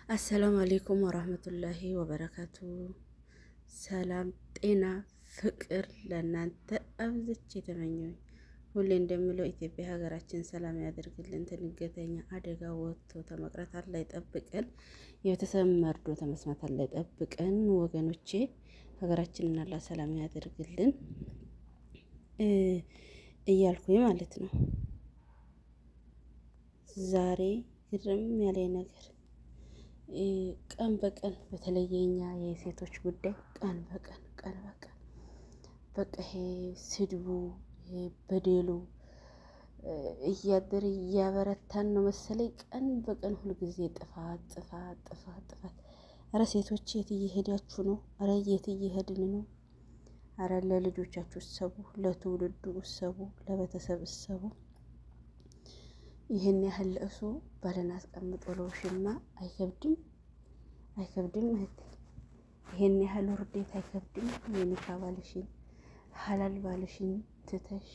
አሰላሙ አሌይኩም ወራህመቱላሂ ወበረካቱ። ሰላም፣ ጤና፣ ፍቅር ለእናንተ አብዝቼ የተመኘሁኝ። ሁሌ እንደምለው ኢትዮጵያ ሀገራችን ሰላም ያደርግልን። ትንገተኛ አደጋ ወጥቶ ተመቅረት አላህ ይጠብቀን። የቤተሰብ መርዶ ተመስማት አላህ ይጠብቀን። ወገኖቼ ሀገራችንን አላህ ሰላም ያደርግልን እያልኩኝ ማለት ነው። ዛሬ ግርም ያለኝ ነገር ቀን በቀን በተለይ የኛ የሴቶች ጉዳይ ቀን በቀን በቃ ይሄ ስድቡ ይሄ በደሉ እያደር እያበረታን ነው መሰለኝ። ቀን በቀን ሁልጊዜ ጥፋት። አረ ሴቶች የት እየሄዳችሁ ነው? አረ የት እየሄድን ነው? አረ ለልጆቻችሁ እሰቡ፣ ለትውልዱ እሰቡ፣ ለቤተሰብ እሰቡ። ይህን ያህል ለእሱ ባለን አስቀምጦ ለውሽማ አይከብድም? እህቴ ይሄን ያህል ውርዴት አይከብድም? የኒካ ባልሽን ሀላል ባልሽን ትተሽ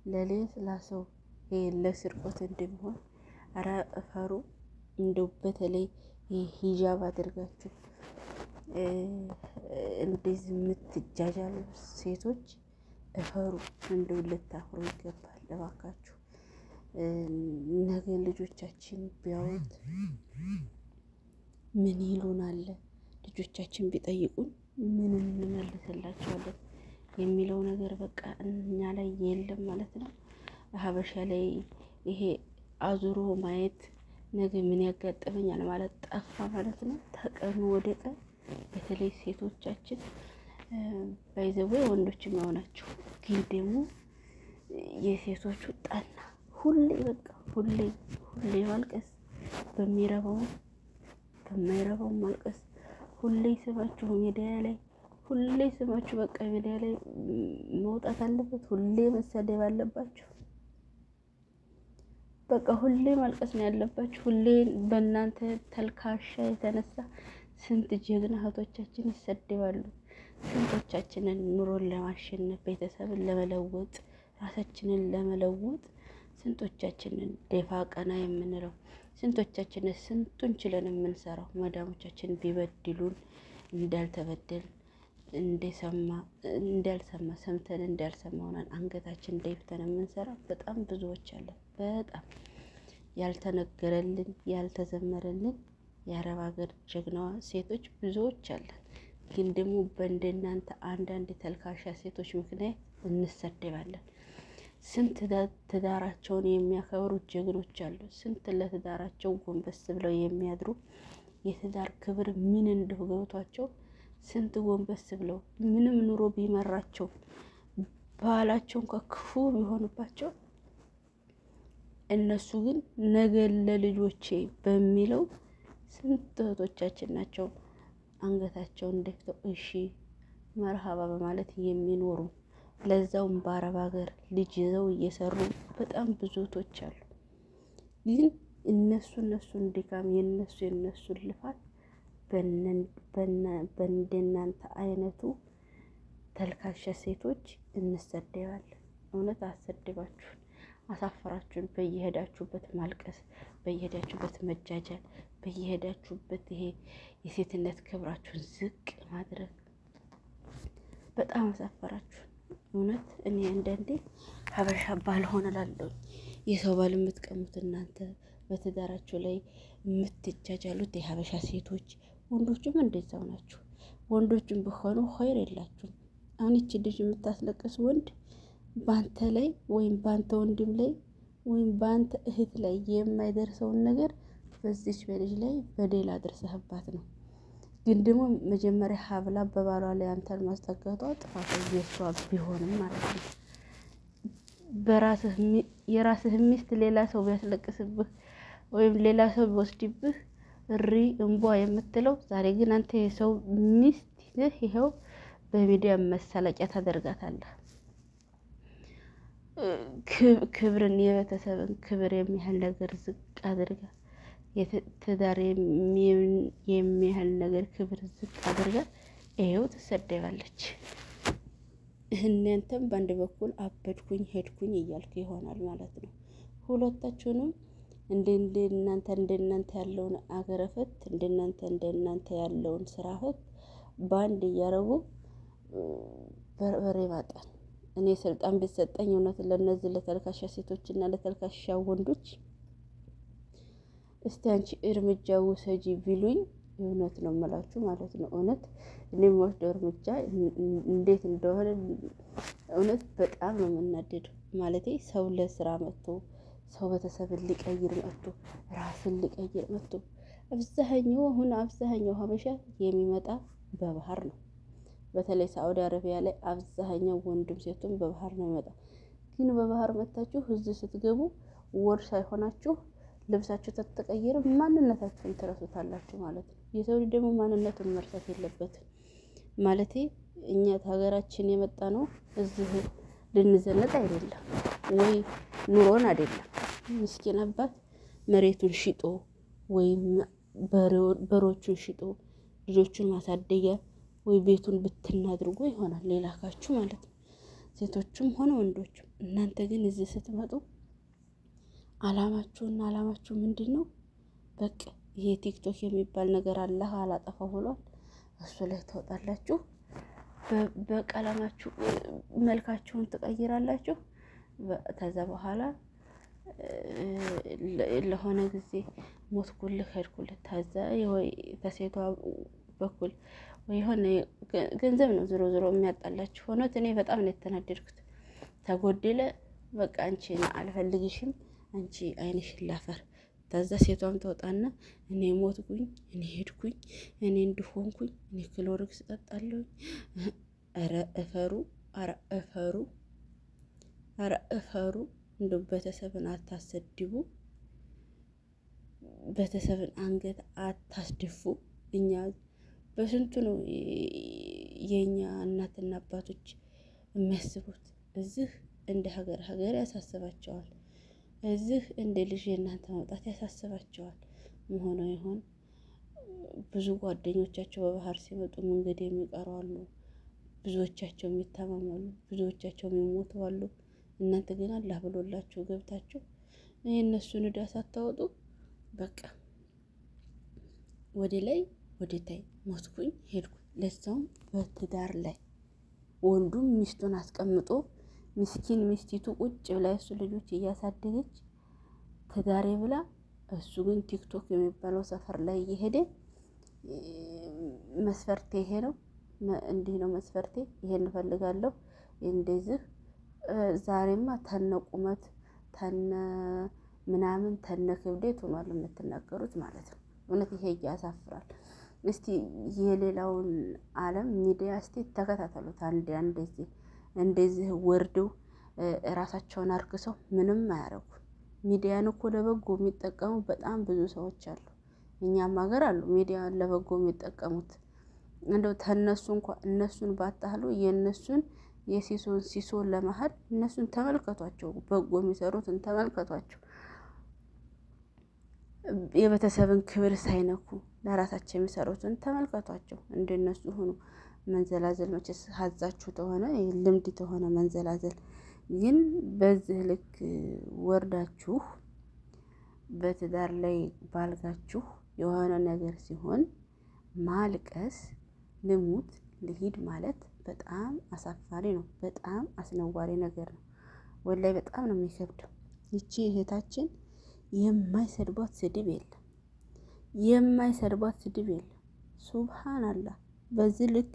ለሌት ላሰው ለስርቆት እንደሚሆን አረ እፈሩ። እንደው በተለይ ሂጃብ አድርጋችሁ እንደዚህ የምትጃጃሉ ሴቶች እፈሩ። እንደው ልታፍሩ ይገባል እባካችሁ። ነገ ልጆቻችን ቢያዩት ምን ይሉናል? ልጆቻችን ቢጠይቁን ምን እንመልስላቸዋለን የሚለው ነገር በቃ እኛ ላይ የለም ማለት ነው። ሀበሻ ላይ ይሄ አዙሮ ማየት ነገ ምን ያጋጥመኛል ማለት ጠፋ ማለት ነው። ተቀኑ ወደ ቀን በተለይ ሴቶቻችን ባይዘው ወንዶችም የሆናችሁ ግን ደግሞ የሴቶቹ ጣና ሁሌ ማልቀስ፣ በማይረባው ማልቀስ፣ ሁሌ ስማችሁ ሚዲያ ላይ በቃ ሚዲያ ላይ መውጣት አለበት፣ ሁሌ መሰደብ አለባችሁ። በቃ ሁሌ ማልቀስ ነው ያለባችሁ። ሁሌ በእናንተ ተልካሻ የተነሳ ስንት ጀግና እህቶቻችን ይሰደባሉ። ስንቶቻችንን ኑሮን ለማሸነፍ ቤተሰብን ለመለወጥ ራሳችንን ለመለወጥ ስንቶቻችንን ደፋ ቀና የምንለው፣ ስንቶቻችንን ስንቱን ችለን የምንሰራው መዳሞቻችን ቢበድሉን እንዳልተበደል እንዳልሰማ ሰምተን እንዳልሰማ ሆነን አንገታችን ደፍተን የምንሰራ በጣም ብዙዎች አለን። በጣም ያልተነገረልን ያልተዘመረልን የአረብ ሀገር ጀግናዋ ሴቶች ብዙዎች አለን። ግን ደግሞ በእንደናንተ አንዳንድ ተልካሻ ሴቶች ምክንያት እንሰደባለን። ስንት ትዳራቸውን የሚያከብሩ ጀግኖች አሉ። ስንት ለትዳራቸው ጎንበስ ብለው የሚያድሩ የትዳር ክብር ምን እንደው ገብቷቸው ስንት ጎንበስ ብለው ምንም ኑሮ ቢመራቸው ባላቸው ከክፉ ቢሆንባቸው እነሱ ግን ነገ ለልጆቼ በሚለው ስንት እህቶቻችን ናቸው አንገታቸውን ደፍተው እሺ መርሃባ በማለት የሚኖሩ፣ ለዛውም በአረብ ሀገር ልጅ ይዘው እየሰሩ በጣም ብዙ እህቶች አሉ። ግን እነሱን ድካም የነሱን ልፋት በእንደናንተ አይነቱ ተልካሻ ሴቶች እንሰደባለን። እውነት አሰደባችሁን፣ አሳፈራችሁን። በየሄዳችሁበት ማልቀስ፣ በየሄዳችሁበት መጃጃል፣ በየሄዳችሁበት ይሄ የሴትነት ክብራችሁን ዝቅ ማድረግ በጣም አሳፈራችሁን። እውነት እኔ አንዳንዴ ሀበሻ ባልሆነ ላለሁ የሰው ባል የምትቀሙት እናንተ በትዳራችሁ ላይ የምትጃጃሉት የሀበሻ ሴቶች፣ ወንዶችም እንደዛው ናችሁ። ወንዶችም ብሆኑ ኸይር የላችሁም። አሁን ይቺ ልጅ የምታስለቅስ ወንድ ባንተ ላይ ወይም ባንተ ወንድም ላይ ወይም ባንተ እህት ላይ የማይደርሰውን ነገር በዚች በልጅ ላይ በደል አድርሰህባት ነው። ግን ደግሞ መጀመሪያ ሀብላ በባሏ ላይ አንተን ማስጠጋቷ ጥፋቱ የሷ ቢሆንም ማለት ነው። የራስህ ሚስት ሌላ ሰው ቢያስለቅስብህ ወይም ሌላ ሰው ቢወስድብህ እሪ እንቧ የምትለው፣ ዛሬ ግን አንተ የሰው ሚስት ይዘህ ይኸው በሚዲያ መሳለቂያ ታደርጋታለህ። ክብርን የቤተሰብን ክብር የሚያህል ነገር ዝቅ አድርጋ፣ ትዳር የሚያህል ነገር ክብር ዝቅ አድርጋ ይሄው ትሰደባለች። እናንተም በአንድ በኩል አበድኩኝ ሄድኩኝ እያልኩ ይሆናል ማለት ነው። ሁለታችሁንም እንደናንተ ያለውን አገረ ፈት እንደናንተ ያለውን ስራ ፈት በአንድ እያረጉ በርበሬ ማጣን። እኔ ስልጣን ቢሰጠኝ እውነት ለነዚህ ለተልካሻ ሴቶችና ለተልካሻ ወንዶች እስቲ አንቺ እርምጃ ውሰጂ ቢሉኝ እውነት ነው የምላችሁ ማለት ነው። እውነት እኔ የምወስደው እርምጃ እንዴት እንደሆነ እውነት በጣም ነው የምናደደው። ማለቴ ሰው ለስራ መጥቶ ሰው ቤተሰብን ሊቀይር መጥቶ ራስን ሊቀይር መጥቶ አብዛኛው ሀበሻ የሚመጣ በባህር ነው። በተለይ ሳዑዲ አረቢያ ላይ አብዛኛው ወንድም ሴቱም በባህር ነው የሚመጣ። ግን በባህር መታችሁ እዚህ ስትገቡ ወር ሳይሆናችሁ ልብሳችሁ ተተቀየረ ማንነታችሁን ትረሱታላችሁ ማለት ነው። የሰው ልጅ ደግሞ ማንነቱን መርሳት የለበትም። ማለቴ እኛ ሀገራችን የመጣ ነው እዚህ ልንዘነጥ አይደለም ወይ ኑሮን አይደለም። ምስኪን አባት መሬቱን ሽጦ ወይም በሮቹን ሽጦ ልጆቹን ማሳደጊያ ወይ ቤቱን ብትና አድርጎ ይሆናል ሌላካችሁ ማለት ነው። ሴቶችም ሆነ ወንዶችም። እናንተ ግን እዚህ ስትመጡ አላማችሁ ምንድነው? በቃ ይሄ ቲክቶክ የሚባል ነገር አላህ አላጠፋው ብሏል። እሱ ላይ ትወጣላችሁ። በቀለማችሁ መልካችሁን ትቀይራላችሁ። ከዛ በኋላ ለሆነ ጊዜ ሞትኩልህ ሄድኩልህ ታዛ ወይ ተሴቷ በኩል ወይ የሆነ ገንዘብ ነው ዞሮ የሚያጣላችሁ። ሆኖት እኔ በጣም ነው የተናደድኩት። ተጎደለ በቃ አንቺን አልፈልግሽም፣ አንቺ አይንሽን ላፈር። ታዛ ሴቷም ተወጣና እኔ ሞትኩኝ፣ እኔ ሄድኩኝ፣ እኔ እንድሆንኩኝ፣ እኔ ክሎሪክስ ጠጣለሁ። ኧረ እፈሩ፣ ኧረ እፈሩ፣ ኧረ እፈሩ። እንደው ቤተሰብን አታሰድቡ፣ ቤተሰብን አንገት አታስደፉ። እኛ በስንቱ ነው የኛ እናትና አባቶች የሚያስቡት። እዚህ እንደ ሀገር ያሳስባቸዋል። እዚህ እንደ ልጅ የእናንተ መውጣት ያሳስባቸዋል። መሆኑ ይሆን ብዙ ጓደኞቻቸው በባህር ሲመጡ መንገድ የሚቀሩ አሉ። ብዙዎቻቸው የሚታመማሉ፣ ብዙዎቻቸው የሚሞቱ አሉ። እናንተ ግን አላህ ብሎላችሁ ገብታችሁ የእነሱን ዕዳ ሳታወጡ በቃ ወደ ላይ ወደ ታይ ሞትኩኝ ሄድኩኝ። ለዛውም በትዳር ላይ ወንዱም ሚስቱን አስቀምጦ ምስኪን ሚስቲቱ ቁጭ ብላ እሱ ልጆች እያሳደገች ትዳሬ ብላ፣ እሱ ግን ቲክቶክ የሚባለው ሰፈር ላይ እየሄደ መስፈርቴ ይሄ ነው፣ እንዲህ ነው መስፈርቴ፣ ይሄን እፈልጋለሁ እንደዚህ። ዛሬማ ተነ ቁመት ተነ ምናምን ተነ ክብደት ሆኗል የምትናገሩት ማለት ነው። እውነት ይሄ ያሳፍራል። እስቲ የሌላውን ዓለም ሚዲያ እስቲ ተከታተሉት። እንደዚህ ወርደው ራሳቸውን አርክሰው ምንም አያረጉ። ሚዲያን እኮ ለበጎ የሚጠቀሙ በጣም ብዙ ሰዎች አሉ። እኛም ሀገር አሉ ሚዲያን ለበጎ የሚጠቀሙት። እንደው ተነሱ እንኳን እነሱን ባታህሉ የነሱን ሲሶን ለመሀል እነሱን ተመልከቷቸው፣ በጎ የሚሰሩትን ተመልከቷቸው። የቤተሰብን ክብር ሳይነኩ ለራሳቸው የሚሰሩትን ተመልከቷቸው። እንደነሱ ሆኖ መንዘላዘል መቼስ ሀዛችሁ ተሆነ ልምድ ተሆነ መንዘላዘል። ግን በዚህ ልክ ወርዳችሁ በትዳር ላይ ባልጋችሁ የሆነ ነገር ሲሆን ማልቀስ፣ ልሙት ልሂድ ማለት በጣም አሳፋሪ ነው። በጣም አስነዋሪ ነገር ነው። ወላይ በጣም ነው የሚከብደው። ይቺ እህታችን የማይሰድቧት ስድብ የለም፣ የማይሰድቧት ስድብ የለም። ሱብሃንአላህ። በዚህ ልክ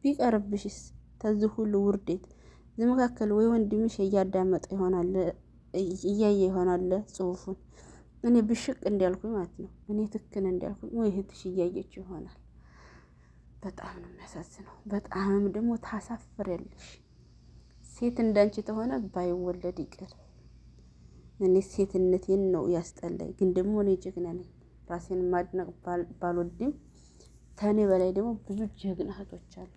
ቢቀርብሽስ ተዚህ ሁሉ ውርዴት ዘመካከል ወይ ወንድምሽ እያዳመጠ ይሆናል እያየ ይሆናል ጽሁፉን። እኔ ብሽቅ እንዲያልኩኝ ማለት ነው፣ እኔ ትክክል እንዲያልኩኝ ወይ እህትሽ እያየች ይሆናል። በጣም ነው የሚያሳዝነው። በጣም ደግሞ ታሳፍሪያለሽ። ሴት እንዳንቺ ተሆነ ባይወለድ ይቅር። እኔ ሴትነቴን ነው ያስጠላኝ። ግን ደግሞ እኔ ጀግና ነኝ። ራሴን ማድነቅ ባልወድም ከኔ በላይ ደግሞ ብዙ ጀግና እህቶች አሉ።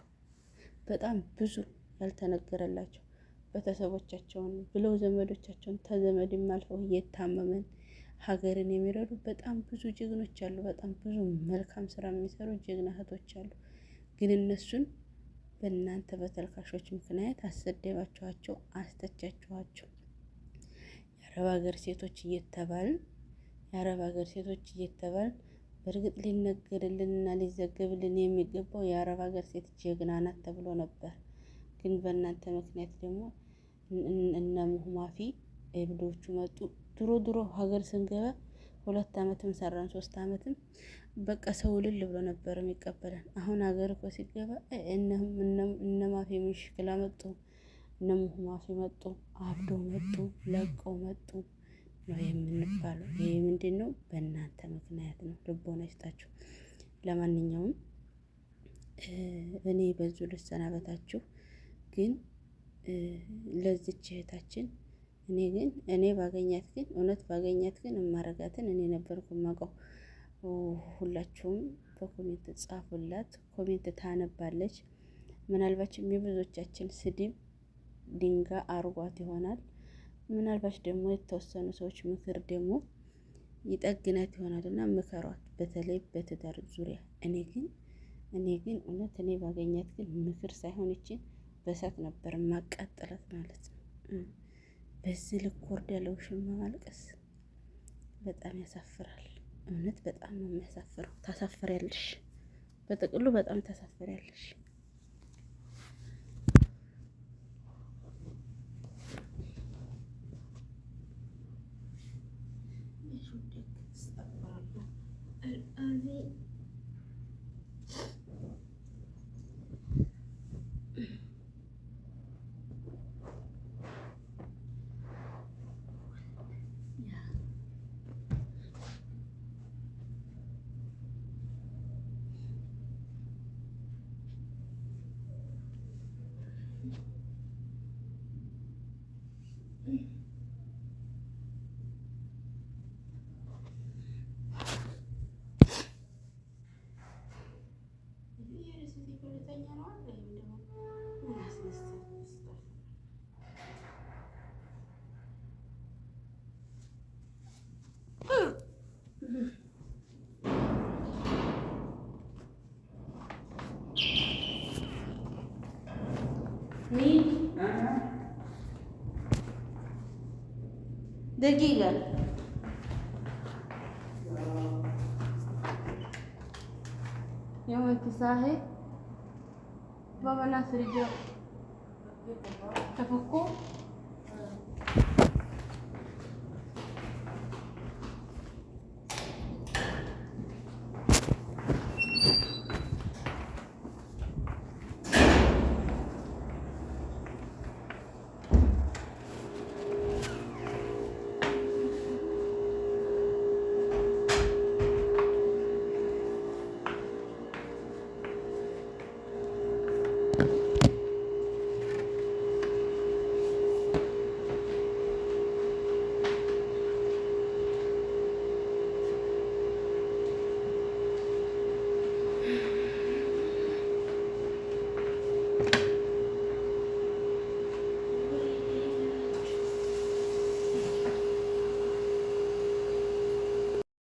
በጣም ብዙ ያልተነገረላቸው ቤተሰቦቻቸውን ብለው ዘመዶቻቸውን ተዘመድም አልፈው እየታመመን ሀገርን የሚረዱ በጣም ብዙ ጀግኖች አሉ። በጣም ብዙ መልካም ስራ የሚሰሩ ጀግና እህቶች አሉ። ግን እነሱን በእናንተ በተልካሾች ምክንያት አሰደባችኋቸው፣ አስተቻችኋቸው። የአረብ ሀገር ሴቶች እየተባልን የአረብ ሀገር ሴቶች እየተባልን በእርግጥ ሊነገርልንና ሊዘገብልን የሚገባው የአረብ ሀገር ሴት ጀግና ናት ተብሎ ነበር። ግን በእናንተ ምክንያት ደግሞ እነ ሙህማፊ እብዶቹ መጡ። ድሮ ሀገር ስንገባ 2 ዓመትም ሰራን 3 ዓመትም በቃ ሰው ልል ብሎ ነበር የሚቀበለን። አሁን ሀገር እኮ ሲገባ እነ ማፊ ምሽክላ መጡ፣ እነ ሙህማፊ መጡ፣ አብዶ መጡ፣ ለቀው መጡ ነው የምንባለው። ይሄ ምንድን ነው? በእናንተ ምክንያት ነው። ልቦና ይስጣችሁ። ለማንኛውም እኔ በዙ ልሰናበታችሁ። ግን ለዚች እህታችን እኔ ባገኛት ግን እውነት ባገኛት ግን እማረጋትን እኔ ነበርኩ የማውቀው። ሁላችሁም በኮሜንት ጻፉላት። ኮሜንት ታነባለች። ምናልባችም የብዙዎቻችን ስድብ ድንጋይ አርጓት ይሆናል። ምናልባች ደግሞ የተወሰኑ ሰዎች ምክር ደግሞ ይጠግናት ይሆናል እና ምከሯት፣ በተለይ በትዳር ዙሪያ። እኔ ግን እውነት እኔ ባገኛት ግን ምክር ሳይሆን ይችን በሳት ነበር ማቃጠላት ማለት ነው። በዚህ ልክ ወርድ ያለው ሽማ ማልቀስ በጣም ያሳፍራል። እውነት በጣም ነው የሚያሳፍረው። ታሳፍሪያለሽ፣ በጥቅሉ በጣም ታሳፍሪያለሽ። دقيقة يوم انت صاحي بابا ناس رجال تفكوا